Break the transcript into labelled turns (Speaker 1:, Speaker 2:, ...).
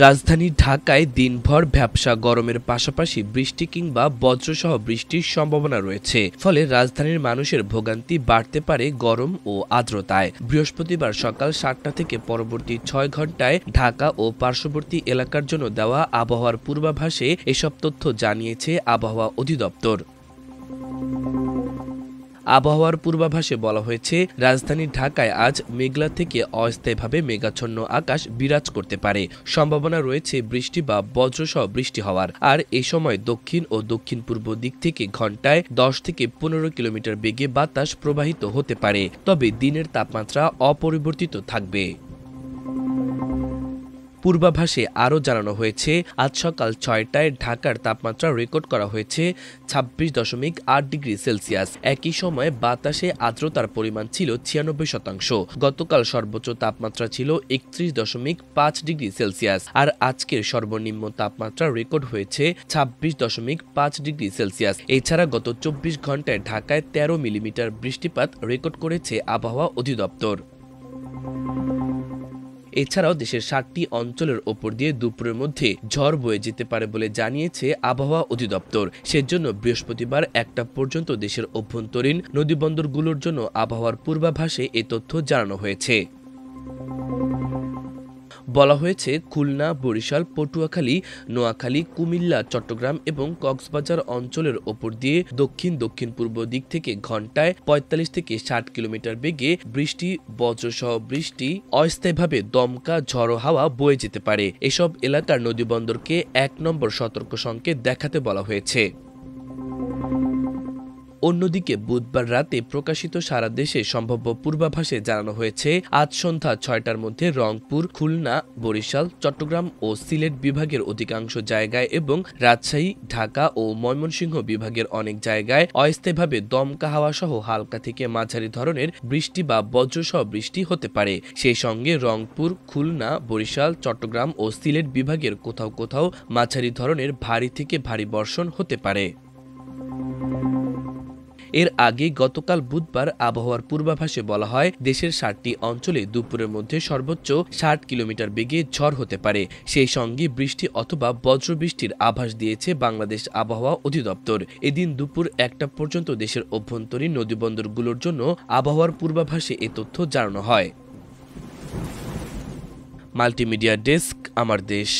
Speaker 1: রাজধানী ঢাকায় দিনভর ভ্যাপসা গরমের পাশাপাশি বৃষ্টি কিংবা বজ্রসহ বৃষ্টির সম্ভাবনা রয়েছে। ফলে রাজধানীর মানুষের ভোগান্তি বাড়তে পারে গরম ও আর্দ্রতায়। বৃহস্পতিবার সকাল ৭টা থেকে পরবর্তী ৬ ঘন্টায় ঢাকা ও পার্শ্ববর্তী এলাকার জন্য দেওয়া আবহাওয়ার পূর্বাভাসে এসব তথ্য জানিয়েছে আবহাওয়া অধিদপ্তর। আবহাওয়ার পূর্বাভাসে বলা হয়েছে, রাজধানী ঢাকায় আজ মেঘলা থেকে অস্থায়ীভাবে মেঘাচ্ছন্ন আকাশ বিরাজ করতে পারে। সম্ভাবনা রয়েছে বৃষ্টি বা বজ্রসহ বৃষ্টি হওয়ার। আর এ সময় দক্ষিণ ও দক্ষিণ পূর্ব দিক থেকে ঘন্টায় ১০ থেকে ১৫ কিলোমিটার বেগে বাতাস প্রবাহিত হতে পারে। তবে দিনের তাপমাত্রা অপরিবর্তিত থাকবে। পূর্বাভাসে আরও জানানো হয়েছে, আজ সকাল ৬টায় ঢাকার তাপমাত্রা রেকর্ড করা হয়েছে ২৬.৮ ডিগ্রি সেলসিয়াস। একই সময়ে বাতাসে আর্দ্রতার পরিমাণ ছিল ৯৬%। গতকাল সর্বোচ্চ তাপমাত্রা ছিল ৩১.৫ ডিগ্রি সেলসিয়াস। আর আজকের সর্বনিম্ন তাপমাত্রা রেকর্ড হয়েছে ২৬.৫ ডিগ্রি সেলসিয়াস। এছাড়া গত ২৪ ঘন্টায় ঢাকায় ১৩ মিলিমিটার বৃষ্টিপাত রেকর্ড করেছে আবহাওয়া অধিদপ্তর। এছাড়াও দেশের ৭টি অঞ্চলের ওপর দিয়ে দুপুরের মধ্যে ঝড় বয়ে যেতে পারে বলে জানিয়েছে আবহাওয়া অধিদপ্তর। সেজন্য বৃহস্পতিবার ১টা পর্যন্ত দেশের অভ্যন্তরীণ নদীবন্দরগুলোর জন্য আবহাওয়ার পূর্বাভাসে এ তথ্য জানানো হয়েছে। বলা হয়েছে, খুলনা, বরিশাল, পটুয়াখালী, নোয়াখালী, কুমিল্লা, চট্টগ্রাম এবং কক্সবাজার অঞ্চলের ওপর দিয়ে দক্ষিণ দক্ষিণ পূর্ব দিক থেকে ঘন্টায় ৪৫ থেকে ৬০ কিলোমিটার বেগে বৃষ্টি, বজ্রসহ বৃষ্টি, অস্থায়ীভাবে দমকা ঝড়ো হাওয়া বয়ে যেতে পারে। এসব এলাকার নদীবন্দরকে ১ নম্বর সতর্ক সংকেত দেখাতে বলা হয়েছে। অন্যদিকে বুধবার রাতে প্রকাশিত সারা দেশে সম্ভাব্য পূর্বাভাসে জানানো হয়েছে, আজ সন্ধ্যা ৬টার মধ্যে রংপুর, খুলনা, বরিশাল, চট্টগ্রাম ও সিলেট বিভাগের অধিকাংশ জায়গায় এবং রাজশাহী, ঢাকা ও ময়মনসিংহ বিভাগের অনেক জায়গায় অস্থায়ীভাবে দমকা হাওয়া সহ হালকা থেকে মাঝারি ধরনের বৃষ্টি বা বজ্রসহ বৃষ্টি হতে পারে। সেই সঙ্গে রংপুর, খুলনা, বরিশাল, চট্টগ্রাম ও সিলেট বিভাগের কোথাও কোথাও মাঝারি ধরনের ভারী থেকে ভারী বর্ষণ হতে পারে। এর আগে গতকাল বুধবার আবহাওয়ার পূর্বাভাসে বলা হয়, দেশের ৭টি অঞ্চলে দুপুরের মধ্যে সর্বোচ্চ ৬০ কিলোমিটার বেগে ঝড় হতে পারে। সেই সঙ্গে বৃষ্টি অথবা বজ্রবৃষ্টির আভাস দিয়েছে বাংলাদেশ আবহাওয়া অধিদপ্তর। এদিন দুপুর ১টা পর্যন্ত দেশের অভ্যন্তরীণ নদীবন্দরগুলোর জন্য আবহাওয়ার পূর্বাভাসে এ তথ্য জানানো হয়। মাল্টিমিডিয়া ডেস্ক, আমার দেশ।